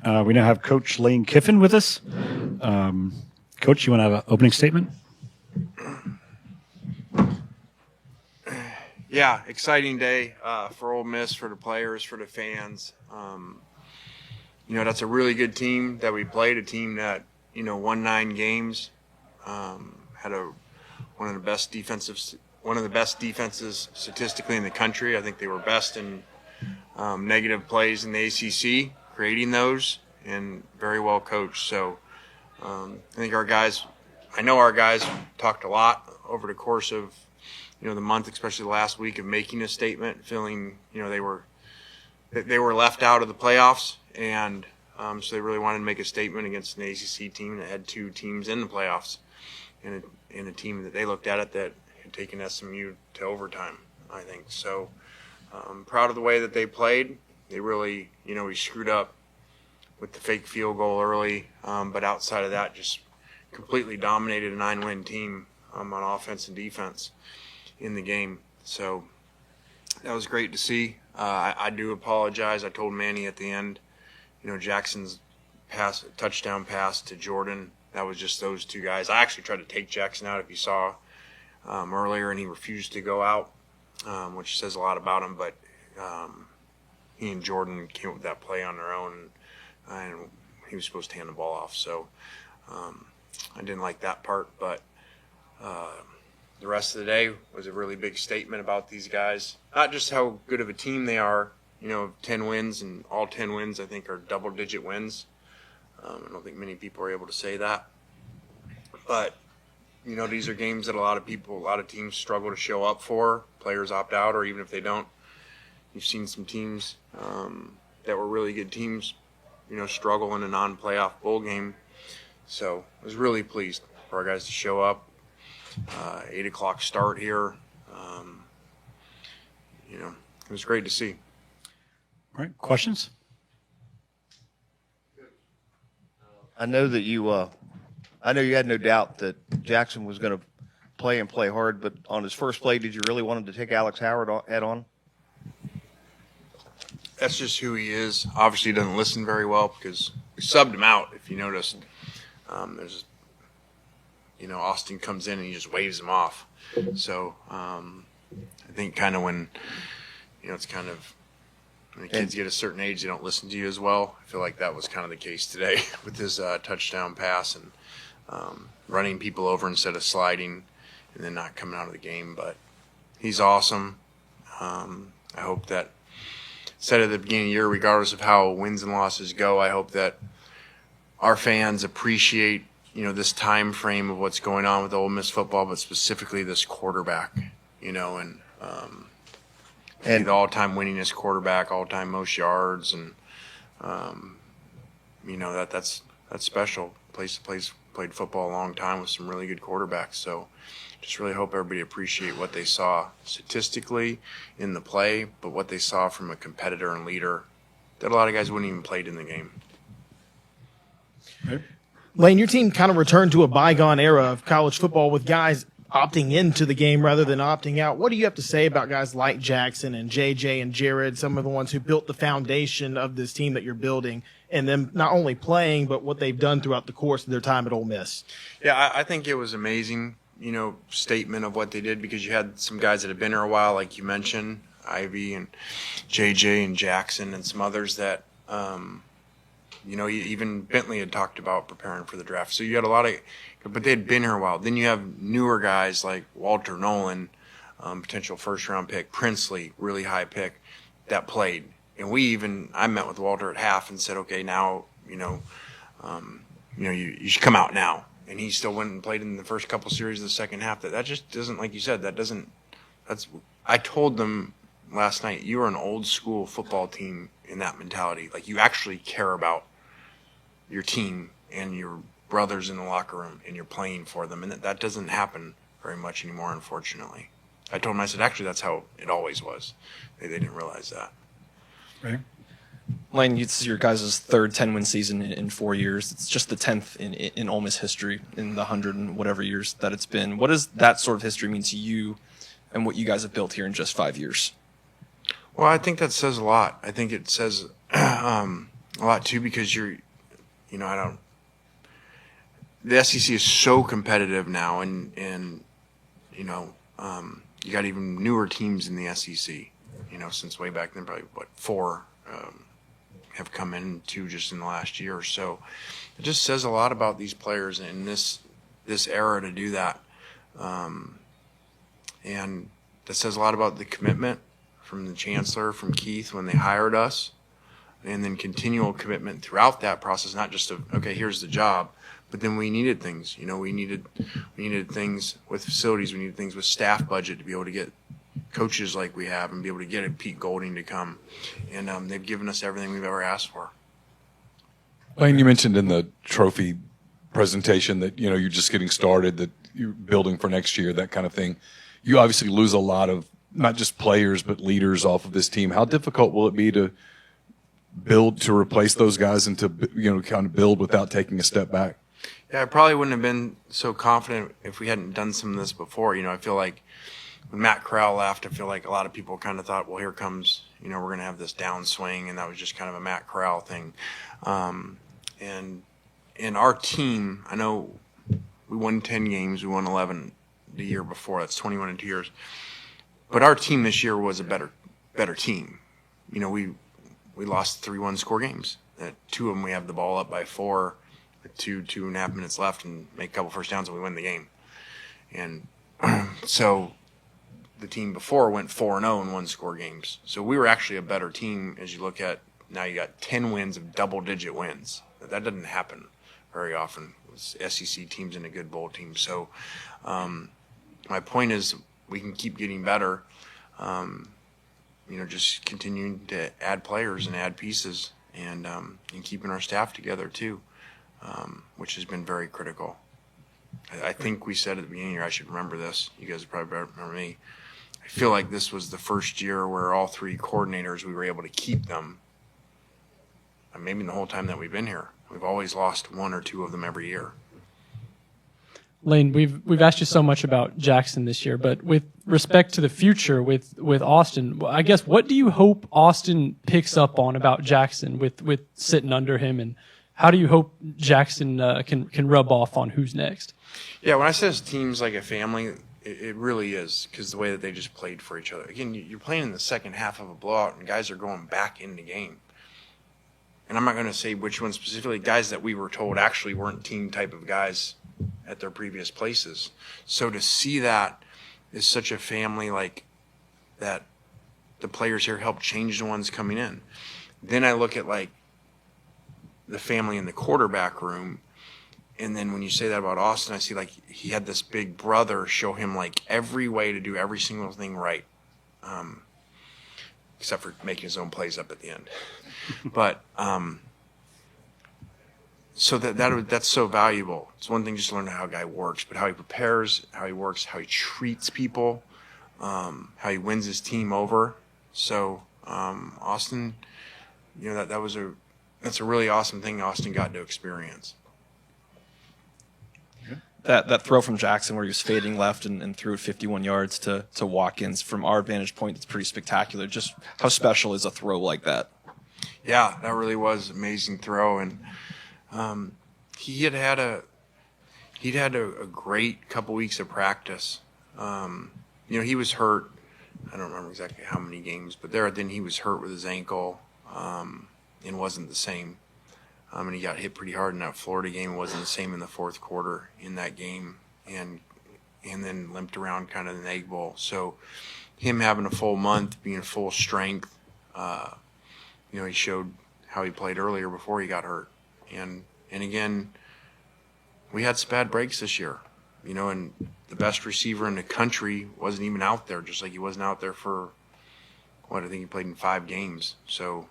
We now have Coach Lane Kiffin with us. Coach, you want to have an opening statement? Yeah, exciting day for Ole Miss, for the players, for the fans. That's a really good team that we played, a team that, won 9 games, had one of the best defenses statistically in the country. I think they were best in negative plays in the ACC, creating those, and very well coached. So I think our guys talked a lot over the course of the month, especially the last week, of making a statement, feeling they were left out of the playoffs, and so they really wanted to make a statement against an ACC team that had 2 teams in the playoffs, and a team that they looked at it that had taken SMU to overtime, I think. So proud of the way that they played. They really, we screwed up with the fake field goal early, but outside of that, just completely dominated a 9-win team on offense and defense in the game. So that was great to see. I do apologize. I told Manny at the end, Jackson's touchdown pass to Jordan, that was just those 2 guys. I actually tried to take Jackson out, if you saw earlier, and he refused to go out, which says a lot about him. But he and Jordan came up with that play on their own, and he was supposed to hand the ball off. So I didn't like that part, but the rest of the day was a really big statement about these guys. Not just how good of a team they are, 10 wins, and all 10 wins I think are double-digit wins. I don't think many people are able to say that. But, these are games that a lot of teams struggle to show up for. Players opt out, or even if they don't. You've seen some teams that were really good teams, struggle in a non-playoff bowl game. So I was really pleased for our guys to show up. 8 o'clock start here. It was great to see. All right, questions? I know that you had no doubt that Jackson was going to play and play hard, but on his first play, did you really want him to take Alex Howard head on? That's just who he is. Obviously, he doesn't listen very well because we subbed him out, if you noticed. Austin comes in and he just waves him off. So I think kind of when, it's kind of when the kids get a certain age, they don't listen to you as well. I feel like that was kind of the case today with his touchdown pass and running people over instead of sliding and then not coming out of the game. But he's awesome. I hope that, said at the beginning of the year, regardless of how wins and losses go, I hope that our fans appreciate this time frame of what's going on with Ole Miss football, but specifically this quarterback, and the all-time winningest quarterback, all-time most yards, and that's special. Played football a long time with some really good quarterbacks. So just really hope everybody appreciate what they saw statistically in the play, but what they saw from a competitor and leader that a lot of guys wouldn't even played in the game. Right. Lane, your team kind of returned to a bygone era of college football with guys opting into the game rather than opting out. What do you have to say about guys like Jackson and JJ and Jared, some of the ones who built the foundation of this team that you're building, and them not only playing, but what they've done throughout the course of their time at Ole Miss? Yeah, I think it was amazing, statement of what they did, because you had some guys that had been here a while, like you mentioned, Ivy and JJ and Jackson and some others that even Bentley had talked about preparing for the draft. So you had a lot of, but they had been here a while. Then you have newer guys like Walter Nolan, potential first-round pick, Princely, really high pick, that played. And I met with Walter at half and said, okay, now, you should come out now. And he still went and played in the first couple series of the second half. That just doesn't, like you said, I told them last night, you are an old school football team in that mentality. Like, you actually care about your team and your brothers in the locker room, and you're playing for them. And that doesn't happen very much anymore, unfortunately. I told them, I said, actually, that's how it always was. They didn't realize that. Right. Lane, this is your guys' third 10-win season in 4 years. It's just the 10th in Ole Miss history in the 100 and whatever years that it's been. What does that sort of history mean to you and what you guys have built here in just 5 years? Well, I think that says a lot. I think it says A lot too, because the SEC is so competitive now, and you got even newer teams in the SEC. Since way back then, probably four have come in, two just in the last year or so. It just says a lot about these players in this era to do that, and that says a lot about the commitment from the chancellor, from Keith when they hired us, and then continual commitment throughout that process. Not just okay, here's the job. But then we needed things, we needed things with facilities. We needed things with staff budget to be able to get coaches like we have and be able to get Pete Golding to come. And they've given us everything we've ever asked for. Lane, you mentioned in the trophy presentation that, you're just getting started, that you're building for next year, that kind of thing. You obviously lose a lot of not just players but leaders off of this team. How difficult will it be to build to replace those guys and to, kind of build without taking a step back? Yeah, I probably wouldn't have been so confident if we hadn't done some of this before. I feel like when Matt Corral left, I feel like a lot of people kind of thought, well, here comes, we're going to have this downswing, and that was just kind of a Matt Corral thing. And in our team, I know we won 10 games, we won 11 the year before. That's 21 in 2 years. But our team this year was a better team. We lost 3-1 score games. Two of them we have the ball up by 4. 2.5 minutes left and make a couple first downs and we win the game. And so the team before went 4-0 in 1-score games. So we were actually a better team. As you look at now, you got 10 wins of double-digit wins. That doesn't happen very often with SEC teams and a good bowl team. So my point is we can keep getting better, just continuing to add players and add pieces and keeping our staff together too. Which has been very critical. I think we said at the beginning here, I should remember this. You guys probably better remember me. I feel like this was the first year where all 3 coordinators, we were able to keep them. And maybe the whole time that we've been here. We've always lost 1 or 2 of them every year. Lane, we've asked you so much about Jackson this year, but with respect to the future with Austin, I guess what do you hope Austin picks up on about Jackson with sitting under him, and how do you hope Jackson can rub off on who's next? Yeah, when I say this team's like a family, it really is, because the way that they just played for each other. Again, you're playing in the second half of a blowout, and guys are going back in the game. And I'm not going to say which ones specifically, guys that we were told actually weren't team type of guys at their previous places. So to see that is such a family, like that the players here helped change the ones coming in. Then I look at like the family in the quarterback room, and then when you say that about Austin, I see like he had this big brother show him like every way to do every single thing right, except for making his own plays up at the end. But so that's so valuable. It's one thing just to learn how a guy works, but how he prepares, how he works, how he treats people, how he wins his team over. So Austin, that's a really awesome thing Austin got to experience. That throw from Jackson where he was fading left and threw it 51 yards to Watkins, from our vantage point, it's pretty spectacular. Just how special is a throw like that? Yeah, that really was an amazing throw. And he'd had a great couple weeks of practice. He was hurt. I don't remember exactly how many games, but then he was hurt with his ankle and wasn't the same. And he got hit pretty hard in that Florida game. It wasn't the same in the fourth quarter in that game, and then limped around kind of the Egg Bowl. So him having a full month, being full strength, he showed how he played earlier before he got hurt. And again, we had some bad breaks this year, and the best receiver in the country wasn't even out there, just like he wasn't out there for, I think he played in 5 games. So,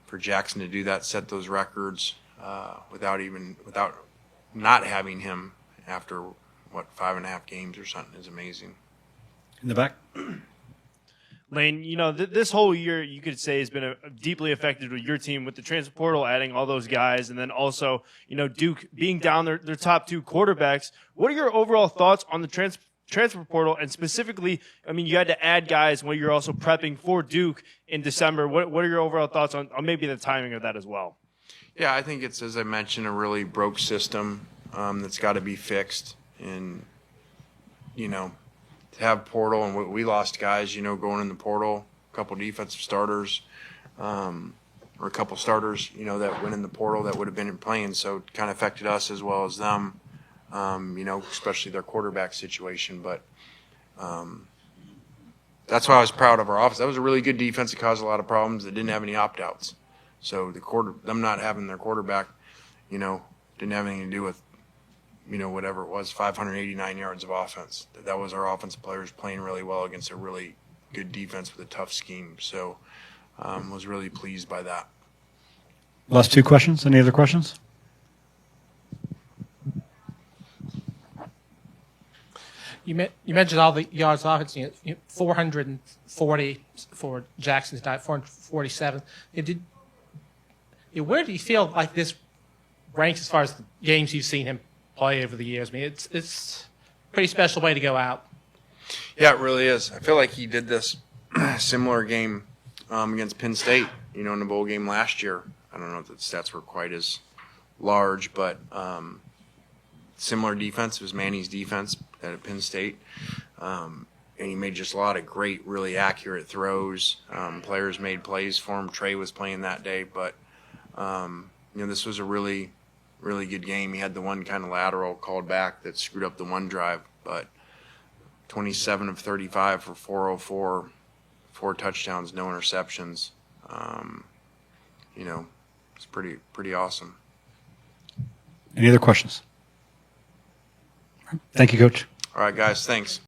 for Jackson to do that, set those records without not having him after 5.5 games or something is amazing. In the back. Lane, this whole year you could say has been deeply affected with your team, with the transfer portal adding all those guys, and then also Duke being down their top 2 quarterbacks. What are your overall thoughts on the transfer portal, and specifically, I mean, you had to add guys when you're also prepping for Duke in December. What are your overall thoughts on maybe the timing of that as well? Yeah, I think it's, as I mentioned, a really broke system that's got to be fixed. And, you know, to have portal, and we lost guys, you know, going in the portal, a couple defensive starters, or a couple starters, you know, that went in the portal that would have been playing. So it kind of affected us as well as them, you know, especially their quarterback situation. But that's why I was proud of our offense. That was a really good defense that caused a lot of problems that didn't have any opt-outs. So them not having their quarterback, you know, didn't have anything to do with, you know, whatever it was, 589 yards of offense. That was our offensive players playing really well against a really good defense with a tough scheme. So was really pleased by that. Last two questions. Any other questions? You mentioned all the yards of offense, 440 for Jackson tonight, 447. Where do you feel like this ranks as far as the games you've seen him play over the years? I mean, it's a pretty special way to go out. Yeah, it really is. I feel like he did this similar game against Penn State, you know, in the bowl game last year. I don't know if the stats were quite as large, but similar defense. It was Manny's defense at Penn State. And he made just a lot of great, really accurate throws. Players made plays for him. Trey was playing that day, but you know, this was a really, really good game. He had the one kind of lateral called back that screwed up the one drive, but 27 of 35 for 404, 4 touchdowns, no interceptions. You know, it's pretty awesome. Any other questions? Thank you, Coach. All right, guys, thanks.